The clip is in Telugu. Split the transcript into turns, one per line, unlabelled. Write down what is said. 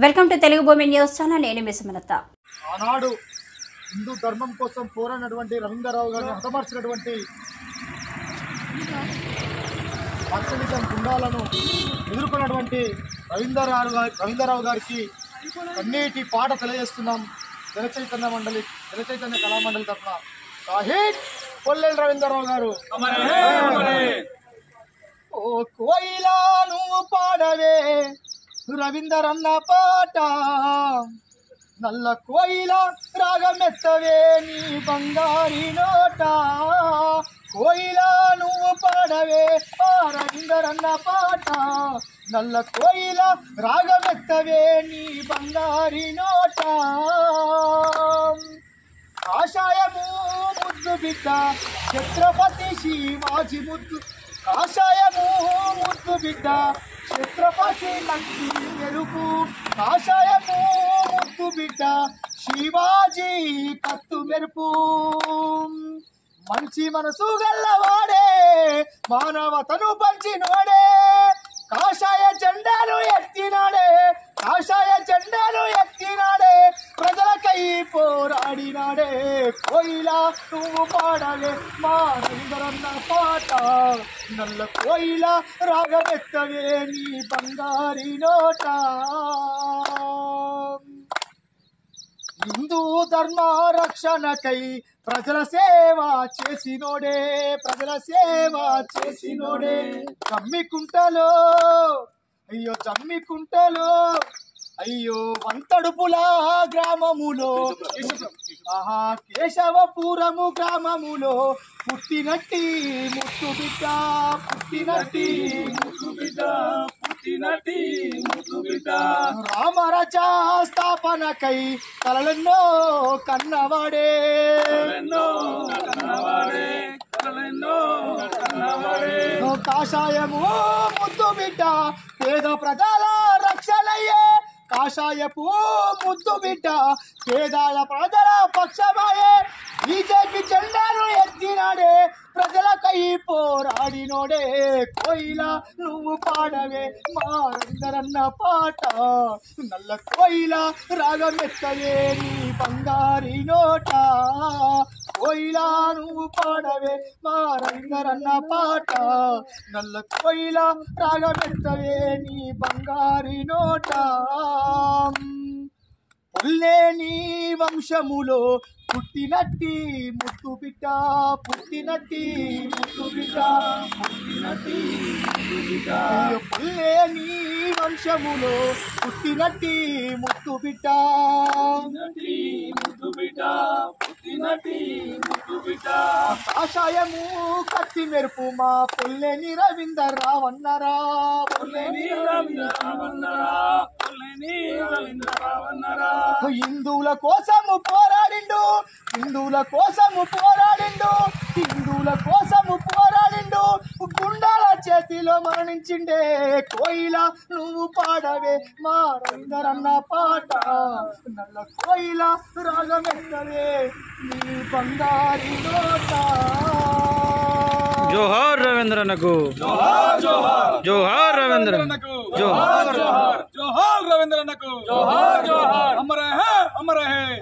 వెల్కమ్ టు తెలుగు భూమి న్యూస్ ఛానల్. నేను మీ సుమలత.
ఆనాడు హిందూ ధర్మం కోసం పోరాడినటువంటి రవీంద్రరావు గారిని హతమార్చినటువంటి మార్క్సిజం గుండాలను ఎదుర్కొన్నటువంటి రవీంద్రరావు గారికి కన్నీటి పాట తెలియజేస్తున్నాం. జనచైతన్య కళామండలి తరఫున షాహీద్ కొల్లెల రవీంద్రరావు గారు. ఓ కోయిలా నువ్వు పాడవే రవీందరన్న పాట, నల్ల కోయిల రాగమెత్తవే నీ బంగారి నోట. కోయిల నువ్వు పాడవే ఆ రవీందరన్న పాట, నల్ల కోయిల రాగమెత్తవే నీ బంగారి నోట. కాషాయము ముద్దు బిడ్డ ఛత్రపతి శివాజీ ముద్దు, కాషాయము ముద్దు బిడ్డ ఛత్రపతి కంటి మెరుపు, కాషాయము ముద్దు బిడ్డ శివాజీ కత్తు మెరుపు. మంచి మనసు గల్లవాడే మానవతను పంచినోడే, కాషాయ జెండాను ఎత్తినాడే, కాషాయ జెండాను ఎత్తినాడే, ప్రజలకై పోరాడినాడే. కోయిలా నువ్వు పాడవే మా రవీంద్రన్న పాట, నల్ల కోయిల రాగమెత్తవే నీ బంగారి నోట. హిందూ ధర్మ రక్షణకై ప్రజల సేవ చేసినోడే, ప్రజల సేవ చేసినోడే. జమ్మికుంటలో అయ్యో జమ్మికుంటలో అయ్యో వంతడుపుల గ్రామములో, ఆహా కేశవపురము గ్రామములో పుట్టినట్టి ముత్తు బిడ్డ, పుట్టినట్టి ముత్తు బిడ్డ, పుట్టినట్టి ముత్తు బిడ్డ. రామరాజ్య స్థాపనకై కలలెన్నో కన్నవాడే, కాషాయము ముద్దు బిడ్డ పేద ప్రజల రక్షణయ్యే, కాషాయపు ముద్దు బిడ్డ పేదాల ప్రజల పక్షమాయే. బీజేపీ జెండాను ఎత్తినాడే, ప్రజలకై పోరాడినోడే. కోయిల నువ్వు పాడవే మా రవీంద్రన్న పాట, నల్ల కోయిల రాగమెత్తవే నీ బంగారి నోట. కోయిల నువ్వు పాడవే మా రవీంద్రన్న పాట, నల్ల కోయిల రాగమెత్తవే నీ బంగారి నోట. పుల్లేని వంశములో పుట్టినట్టి ముత్తు బిడ్డ, పుట్టినట్టి ముత్తు బిడ్డ, పుట్టినట్టి ముత్తు బిడ్డ. పుల్లేని వంశములో పుట్టినట్టి ముత్తు బిడ్డ, ముత్తు బిడ్డ, పుట్టినట్టి ముత్తు బిడ్డ. కాషాయము కత్తి మెరుపు మా పుల్లేని రవీంద్రరావన్నరా, పుల్లేని రవీంద్రరావన్నరా, పుల్లేని రవీంద్రరావన్నరా. హిందువుల కోసము పోరాడిండు, హిందువుల కోసము పోరాడిండు, హిందువుల కోసము పోరాడిండు, గుండాల చేతిలో మరణించిండే. కోయిల నువ్వు పాడవే మా రవీంద్రన్న పాట, నల్ల కోయిల రాగమెత్తవే నీ బంగారి నోట.
జోహార్ రవీంద్రన్నకు,
జోహార్ జోహార్,
జోహార్ రవీంద్రన్నకు,
జోహార్ జోహార్, జోహార్ రవీంద్రన్నకు, జోహార్ జోహార్. అమర్ హై, అమర్ హై.